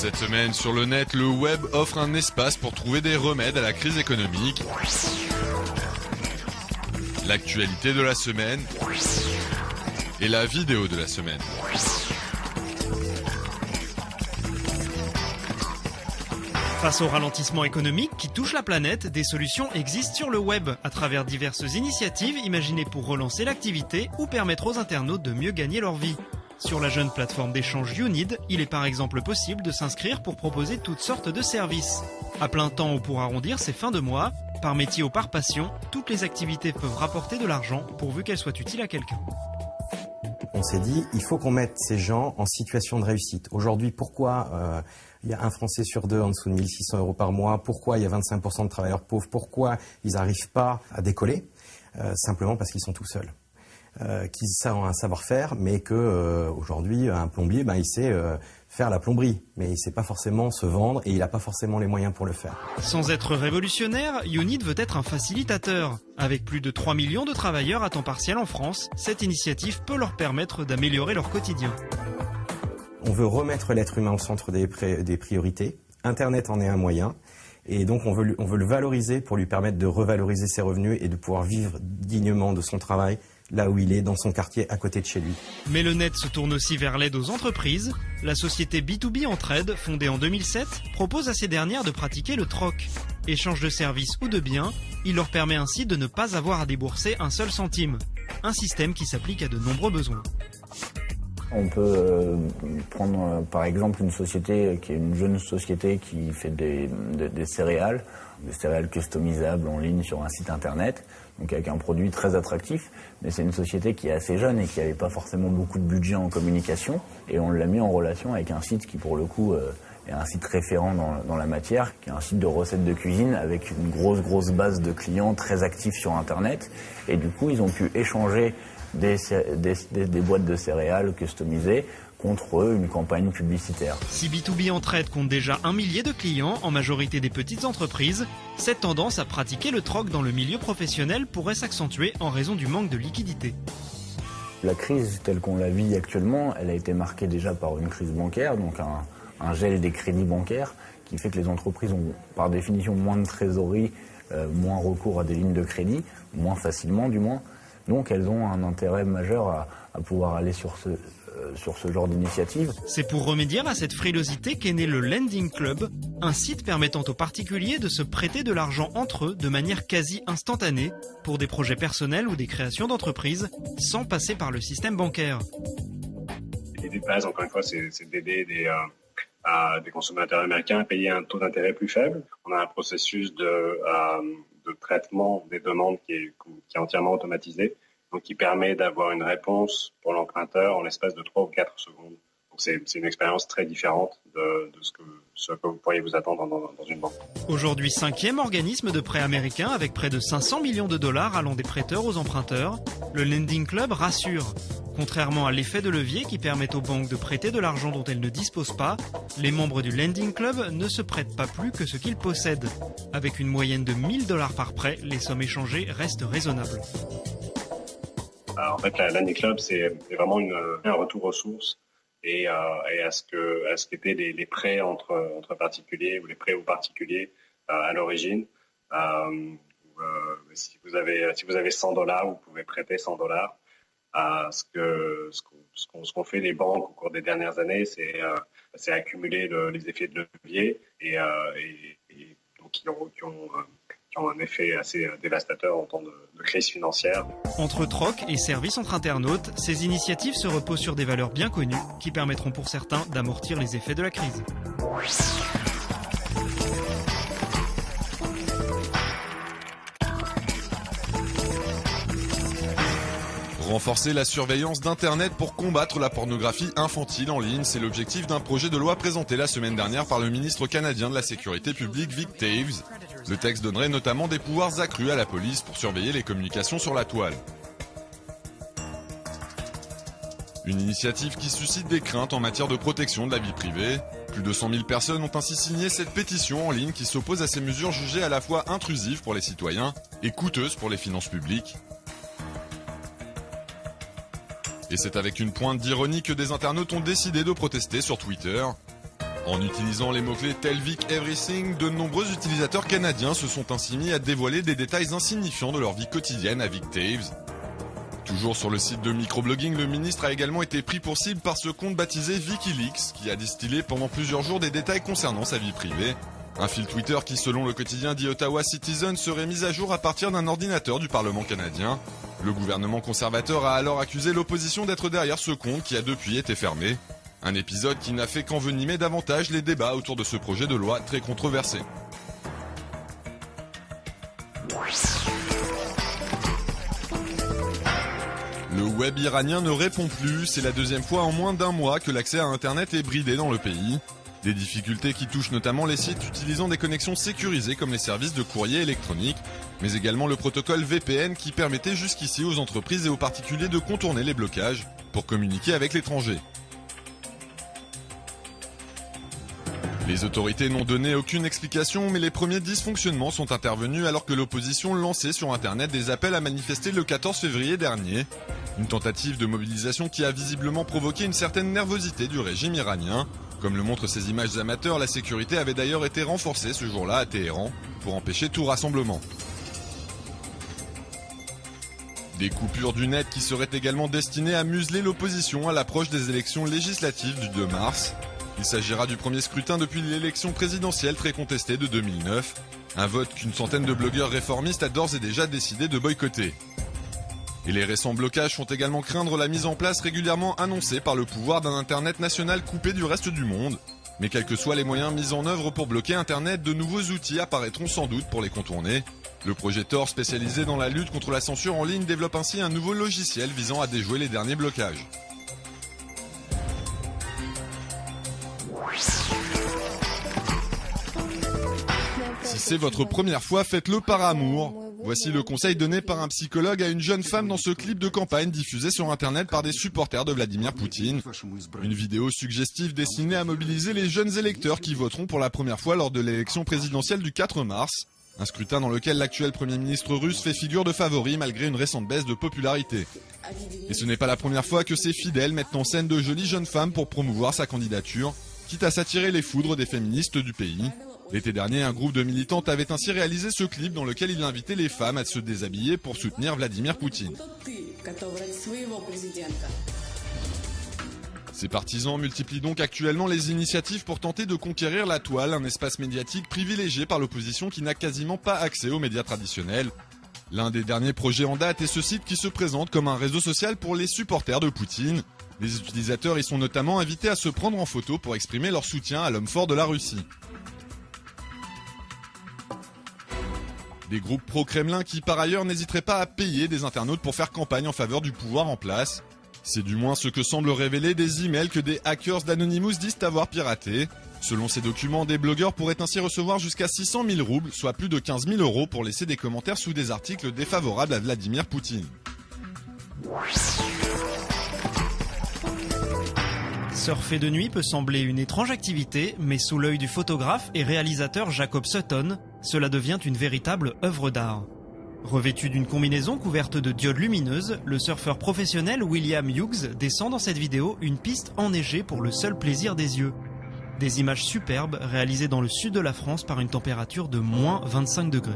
Cette semaine, sur le net, le web offre un espace pour trouver des remèdes à la crise économique. L'actualité de la semaine et la vidéo de la semaine. Face au ralentissement économique qui touche la planète, des solutions existent sur le web à travers diverses initiatives imaginées pour relancer l'activité ou permettre aux internautes de mieux gagner leur vie. Sur la jeune plateforme d'échange YouNeed, il est par exemple possible de s'inscrire pour proposer toutes sortes de services. À plein temps ou pour arrondir ses fins de mois, par métier ou par passion, toutes les activités peuvent rapporter de l'argent pourvu qu'elles soient utiles à quelqu'un. On s'est dit, il faut qu'on mette ces gens en situation de réussite. Aujourd'hui, pourquoi il y a un Français sur deux en dessous de 1 600 € par mois? Pourquoi il y a 25% de travailleurs pauvres? Pourquoi ils n'arrivent pas à décoller? Simplement parce qu'ils sont tout seuls. Qu'ils ont un savoir-faire, mais que aujourd'hui un plombier, il sait faire la plomberie, mais il ne sait pas forcément se vendre et il n'a pas forcément les moyens pour le faire. Sans être révolutionnaire, YouNeed veut être un facilitateur. Avec plus de 3 millions de travailleurs à temps partiel en France, cette initiative peut leur permettre d'améliorer leur quotidien. On veut remettre l'être humain au centre des priorités. Internet en est un moyen. Et donc on veut le valoriser pour lui permettre de revaloriser ses revenus et de pouvoir vivre dignement de son travail là où il est, dans son quartier, à côté de chez lui. Mais le net se tourne aussi vers l'aide aux entreprises. La société B2B Entraide, fondée en 2007, propose à ces dernières de pratiquer le troc. Échange de services ou de biens, il leur permet ainsi de ne pas avoir à débourser un seul centime. Un système qui s'applique à de nombreux besoins. On peut prendre par exemple une société qui est une jeune société qui fait des céréales customisables en ligne sur un site internet, donc avec un produit très attractif, mais c'est une société qui est assez jeune et qui n'avait pas forcément beaucoup de budget en communication, et on l'a mis en relation avec un site qui pour le coup est un site référent dans la matière, qui est un site de recettes de cuisine avec une grosse base de clients très actifs sur internet, et du coup ils ont pu échanger des boîtes de céréales customisées contre une campagne publicitaire. Si B2B Entraide compte déjà 1 millier de clients, en majorité des petites entreprises, cette tendance à pratiquer le troc dans le milieu professionnel pourrait s'accentuer en raison du manque de liquidité. La crise telle qu'on la vit actuellement, elle a été marquée déjà par une crise bancaire, donc un gel des crédits bancaires qui fait que les entreprises ont par définition moins de trésorerie, moins recours à des lignes de crédit, moins facilement du moins. Donc elles ont un intérêt majeur à pouvoir aller sur ce genre d'initiative. C'est pour remédier à cette frilosité qu'est né le Lending Club, un site permettant aux particuliers de se prêter de l'argent entre eux de manière quasi instantanée pour des projets personnels ou des créations d'entreprises sans passer par le système bancaire. L'idée de base, encore une fois, c'est d'aider des consommateurs américains à payer un taux d'intérêt plus faible. On a un processus de traitement des demandes qui est entièrement automatisé, donc qui permet d'avoir une réponse pour l'emprunteur en l'espace de 3 ou 4 secondes. Donc c'est une expérience très différente de ce que vous pourriez vous attendre dans une banque. Aujourd'hui, 5e organisme de prêt américain avec près de 500 millions de dollars allant des prêteurs aux emprunteurs, le Lending Club rassure. Contrairement à l'effet de levier qui permet aux banques de prêter de l'argent dont elles ne disposent pas, les membres du Lending Club ne se prêtent pas plus que ce qu'ils possèdent. Avec une moyenne de 1 000 $, par prêt, les sommes échangées restent raisonnables. En fait, la Lending Club, c'est vraiment un retour aux sources et à ce qu'étaient les prêts entre particuliers ou les prêts aux particuliers à l'origine. Si vous avez 100 $, vous pouvez prêter 100 $. Ce qu'ont fait les banques au cours des dernières années, c'est accumuler les effets de levier et donc qui ont un effet assez dévastateur en temps de crise financière. Entre troc et services entre internautes, ces initiatives se reposent sur des valeurs bien connues qui permettront pour certains d'amortir les effets de la crise. Renforcer la surveillance d'Internet pour combattre la pornographie infantile en ligne, c'est l'objectif d'un projet de loi présenté la semaine dernière par le ministre canadien de la Sécurité publique, Vic Taves. Le texte donnerait notamment des pouvoirs accrus à la police pour surveiller les communications sur la toile. Une initiative qui suscite des craintes en matière de protection de la vie privée. Plus de 100 000 personnes ont ainsi signé cette pétition en ligne qui s'oppose à ces mesures jugées à la fois intrusives pour les citoyens et coûteuses pour les finances publiques. Et c'est avec une pointe d'ironie que des internautes ont décidé de protester sur Twitter. En utilisant les mots-clés Telvik Everything, de nombreux utilisateurs canadiens se sont ainsi mis à dévoiler des détails insignifiants de leur vie quotidienne à VicTaves. Toujours sur le site de microblogging, le ministre a également été pris pour cible par ce compte baptisé Wikileaks, qui a distillé pendant plusieurs jours des détails concernant sa vie privée. Un fil Twitter qui, selon le quotidien The Ottawa Citizen, serait mis à jour à partir d'un ordinateur du Parlement canadien. Le gouvernement conservateur a alors accusé l'opposition d'être derrière ce compte qui a depuis été fermé. Un épisode qui n'a fait qu'envenimer davantage les débats autour de ce projet de loi très controversé. Le web iranien ne répond plus, c'est la deuxième fois en moins d'un mois que l'accès à Internet est bridé dans le pays. Des difficultés qui touchent notamment les sites utilisant des connexions sécurisées comme les services de courrier électronique, mais également le protocole VPN qui permettait jusqu'ici aux entreprises et aux particuliers de contourner les blocages pour communiquer avec l'étranger. Les autorités n'ont donné aucune explication, mais les premiers dysfonctionnements sont intervenus alors que l'opposition lançait sur Internet des appels à manifester le 14 février dernier. Une tentative de mobilisation qui a visiblement provoqué une certaine nervosité du régime iranien. Comme le montrent ces images amateurs, la sécurité avait d'ailleurs été renforcée ce jour-là à Téhéran pour empêcher tout rassemblement. Des coupures du net qui seraient également destinées à museler l'opposition à l'approche des élections législatives du 2 mars. Il s'agira du premier scrutin depuis l'élection présidentielle très contestée de 2009, un vote qu'une centaine de blogueurs réformistes a d'ores et déjà décidé de boycotter. Et les récents blocages font également craindre la mise en place régulièrement annoncée par le pouvoir d'un Internet national coupé du reste du monde. Mais quels que soient les moyens mis en œuvre pour bloquer Internet, de nouveaux outils apparaîtront sans doute pour les contourner. Le projet Tor, spécialisé dans la lutte contre la censure en ligne, développe ainsi un nouveau logiciel visant à déjouer les derniers blocages. Si c'est votre première fois, faites-le par amour. Voici le conseil donné par un psychologue à une jeune femme dans ce clip de campagne diffusé sur Internet par des supporters de Vladimir Poutine. Une vidéo suggestive destinée à mobiliser les jeunes électeurs qui voteront pour la première fois lors de l'élection présidentielle du 4 mars. Un scrutin dans lequel l'actuel Premier ministre russe fait figure de favori malgré une récente baisse de popularité. Et ce n'est pas la première fois que ses fidèles mettent en scène de jolies jeunes femmes pour promouvoir sa candidature, quitte à s'attirer les foudres des féministes du pays. L'été dernier, un groupe de militantes avait ainsi réalisé ce clip dans lequel il invitait les femmes à se déshabiller pour soutenir Vladimir Poutine. Ces partisans multiplient donc actuellement les initiatives pour tenter de conquérir la toile, un espace médiatique privilégié par l'opposition qui n'a quasiment pas accès aux médias traditionnels. L'un des derniers projets en date est ce site qui se présente comme un réseau social pour les supporters de Poutine. Les utilisateurs y sont notamment invités à se prendre en photo pour exprimer leur soutien à l'homme fort de la Russie. Des groupes pro-Kremlin qui par ailleurs n'hésiteraient pas à payer des internautes pour faire campagne en faveur du pouvoir en place. C'est du moins ce que semblent révéler des emails que des hackers d'Anonymous disent avoir piratés. Selon ces documents, des blogueurs pourraient ainsi recevoir jusqu'à 600 000 roubles, soit plus de 15 000 € pour laisser des commentaires sous des articles défavorables à Vladimir Poutine. Surfer de nuit peut sembler une étrange activité, mais sous l'œil du photographe et réalisateur Jacob Sutton, cela devient une véritable œuvre d'art. Revêtu d'une combinaison couverte de diodes lumineuses, le surfeur professionnel William Hughes descend dans cette vidéo une piste enneigée pour le seul plaisir des yeux. Des images superbes réalisées dans le sud de la France par une température de moins 25 degrés.